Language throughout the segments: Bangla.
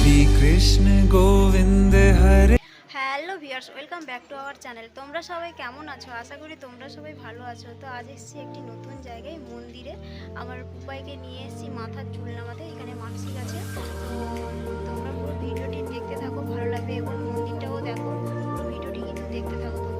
Shri Krishna Govind Hare. Hello viewers, welcome back to our channel. তোমরা সবাই কেমন আছো? আশা করি তোমরা সবাই ভালো আছো। তো আজ এসেছি একটি নতুন জায়গায়, মন্দিরে। আমার পুপাইকে নিয়ে এসেছি মাথার চুল নামাতে। এখানে মানসিক আছে। তো তোমরা পুরো ভিডিওটি দেখতে থাকো, ভালো লাগবে, এবং মন্দিরটাও দেখো। পুরো ভিডিওটি কিন্তু দেখতে থাকো তোমরা।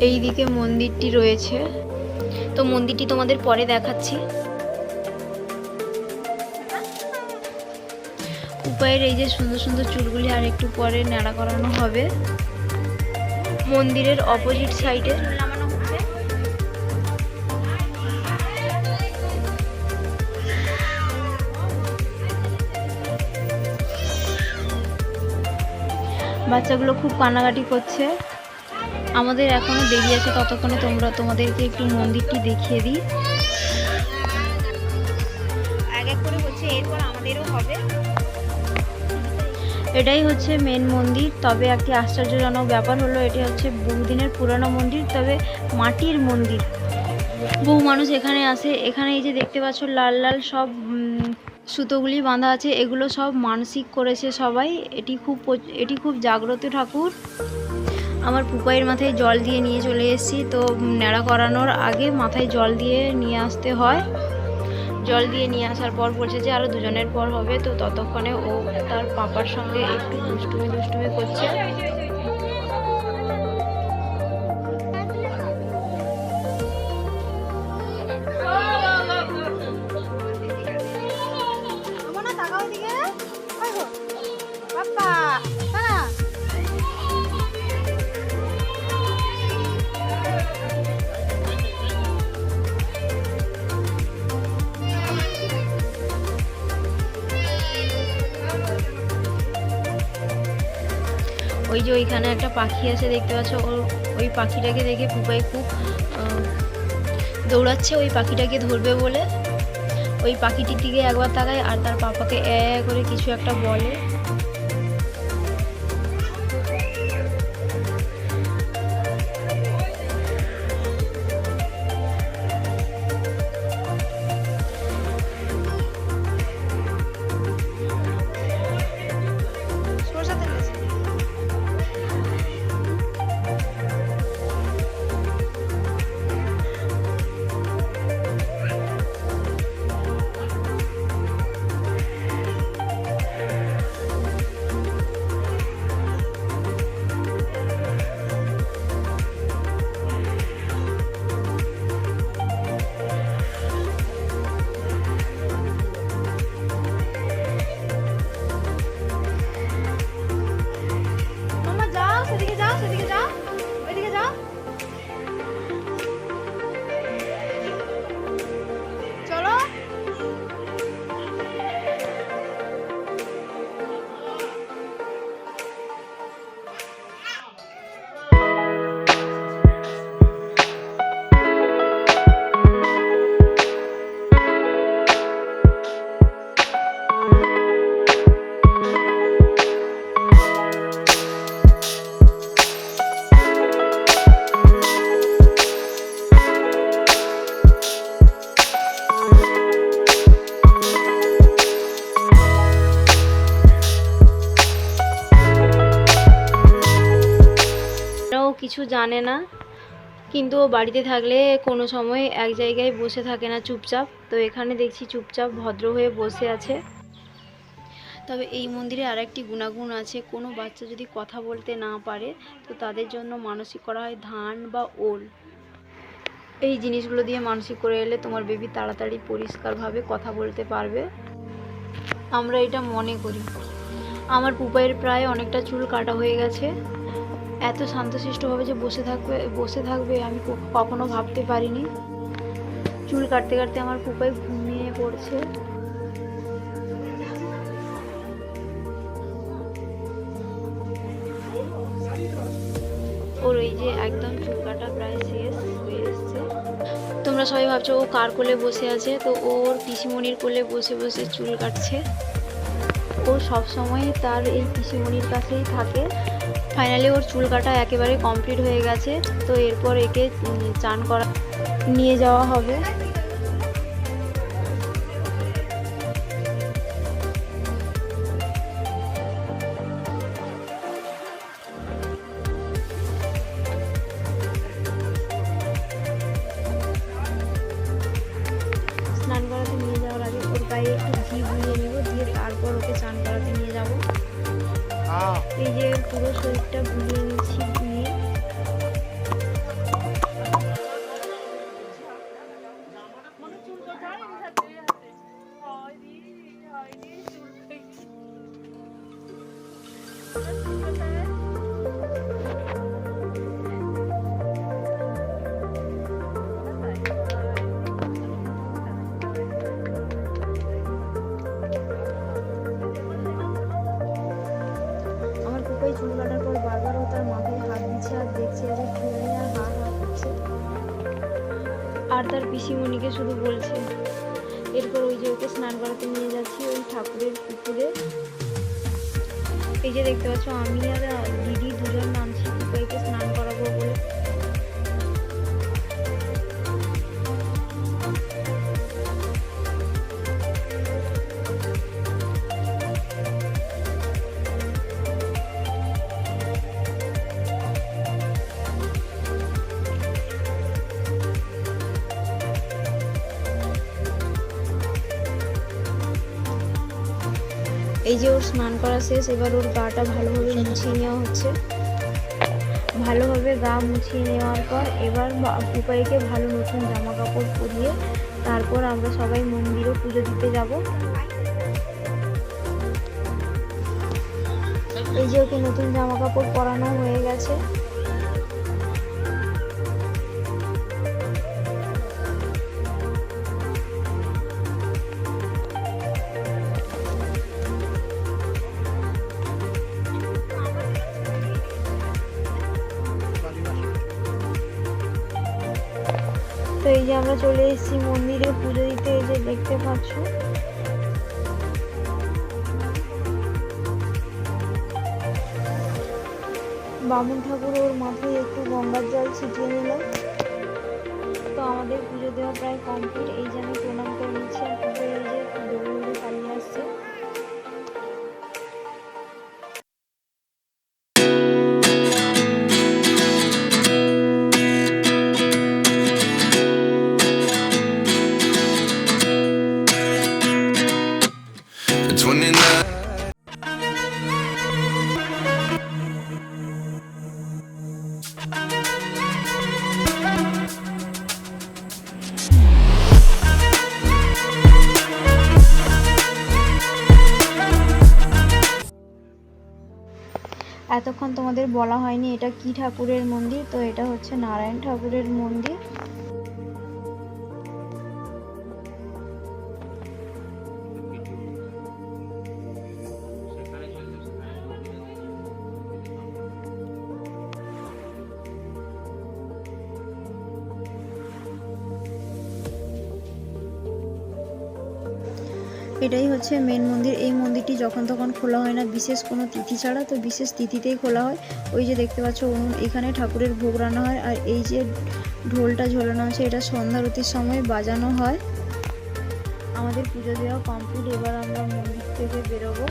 এই দিকে মন্দিরটি রয়েছে, তো মন্দিরটি তোমাদের পরে দেখাচ্ছি। উপায়ের এই যে সুন্দর সুন্দর চুলগুলি আর একটু পরে ন্যাড়া করানো হবে। মন্দিরের অপোজিট সাইডে নামানো হচ্ছে। বাচ্চাগুলো খুব কান্নাকাটি করছে। আমাদের এখনো দেরি আছে, ততক্ষণে তোমাদেরকে একটু মন্দিরটি দেখিয়ে দিই। এক এক করে হচ্ছে, এরপর আমাদেরও হবে। এটাই হচ্ছে মেন মন্দির। তবে একটি আশ্চর্যজনক ব্যাপার হলো, এটি হচ্ছে বহুদিনের পুরানো মন্দির, তবে মাটির মন্দির। বহু মানুষ এখানে আসে। এখানে এই যে দেখতে পাচ্ছ লাল লাল সব সুতোগুলি বাঁধা আছে, এগুলো সব মানসিক করেছে সবাই। এটি খুব জাগ্রত ঠাকুর। আমার পুপাইয়ের মাথায় জল দিয়ে নিয়ে চলে এসেছি। তো ন্যাড়া করানোর আগে মাথায় জল দিয়ে নিয়ে আসতে হয়। জল দিয়ে নিয়ে আসার পর বলছে যে আরও দুজনের পর হবে। তো ততক্ষণে ও তার পাপার সঙ্গে একটু দুষ্টুমি করছে। ওই যে ওইখানে একটা পাখি আছে, দেখতে পাচ্ছ। ওই পাখিটাকে দেখে পুপাই খুব দৌড়াচ্ছে ওই পাখিটাকে ধরবে বলে। ওই পাখিটির দিকে একবার তাকায় আর তার পাপাকে করে কিছু একটা বলে। কিছু জানে না, কিন্তু ও বাড়িতে থাকলে কোনো সময় এক জায়গায় বসে থাকে না চুপচাপ। তো এখানে দেখছি চুপচাপ ভদ্র হয়ে বসে আছে। তবে এই মন্দিরে আরেকটি গুণাগুণ আছে। কোনো বাচ্চা যদি কথা বলতে না পারে, তো তাদের জন্য মানসিক করা হয় ধান বা ওল। এই জিনিসগুলো দিয়ে মানসিক করে এলে তোমার বেবি তাড়াতাড়ি পরিষ্কারভাবে কথা বলতে পারবে, আমরা এটা মনে করি। আমার পুপাইয়ের প্রায় অনেকটা চুল কাটা হয়ে গেছে। এত শান্তশিষ্টভাবে যে বসে থাকবে আমি কখনো ভাবতে পারিনি। চুল কাটতে কাটতে আমার পুপাই ঘুমিয়ে পড়ছে। ওর এই যে একদম চুল কাটা প্রায় শেষ হয়ে এসছে। তোমরা সবাই ভাবছো ও কার কোলে বসে আছে, তো ওর পিসিমণির কোলে বসে বসে চুল কাটছে। ও সব সময় তার এই পিসিমণির কাছেই থাকে। ফাইনালি ওর চুল কাটা একেবারে কমপ্লিট হয়ে গেছে। তো এরপর একে চান করা নিয়ে যাওয়া হবে। স্নান করাতে নিয়ে যাওয়ার আগে ওর গায়ে একটু ঘি বুলিয়ে নেব, দিয়ে তারপর ওকে চান করাতে নিয়ে যাব। এই যে পুরো শরীরটা বুলিয়ে নিচ্ছি ঘিয়ে। চুল কাটার পর বারবার ও তার মাথায় হাত দিচ্ছে আর দেখছে যে চুল নিয়ে আর হা হা করছে, আর তার পিসিমণিকে শুধু বলছে। এরপর ওই যে ওকে স্নান করাতে নিয়ে যাচ্ছি ওই ঠাকুরের পুকুরে। এই যে দেখতে পাচ্ছ আমি আর দিদি দুজন নামছি পুকুরকে স্নান করাবো বলে। এই যে ওর স্নান করা শেষ, এবার ওর গাটা ভালোভাবে মুছিয়ে নেওয়া হচ্ছে। ভালোভাবে গা মুছিয়ে নেওয়ার পর এবার পুপাইকে ভালো নতুন জামা কাপড় পরিয়ে তারপর আমরা সবাই মন্দিরে পুজো দিতে যাব। এই যে ওকে নতুন জামা কাপড় পরানো হয়ে গেছে। তো এই যে আমরা চলে এসেছি মন্দিরে পুজো দিতে। এই যে দেখতে পাচ্ছ বামুন ঠাকুর ওর মাথায় একটু গঙ্গার জল ছিটিয়ে নিল। তো আমাদের পুজো দেওয়া প্রায় কমপ্লিট। এই যে আমি প্রণাম করে নিচ্ছি আর পুজো এই যে দৌড়ে দৌড়ে পালিয়ে আসছে। এতক্ষণ তোমাদের বলা হয়নি এটা কি ঠাকুরের মন্দির। তো এটা হচ্ছে নারায়ণ ঠাকুরের মন্দির। এটাই হচ্ছে মেন মন্দির। এই মন্দিরটি যখন তখন খোলা হয় না, বিশেষ কোনো তিথি ছাড়া। তো বিশেষ তিথিতেই খোলা হয়। ওই যে দেখতে পাচ্ছ উনুন, এখানে ঠাকুরের ভোগ রান্না হয়। আর এই যে ঢোলটা ঝোলানো আছে এটা সন্ধ্যারতির সময় বাজানো হয়। আমাদের পুজো দেওয়া কমপ্লিট। এবার আমরা মন্দির থেকে বেরোবো।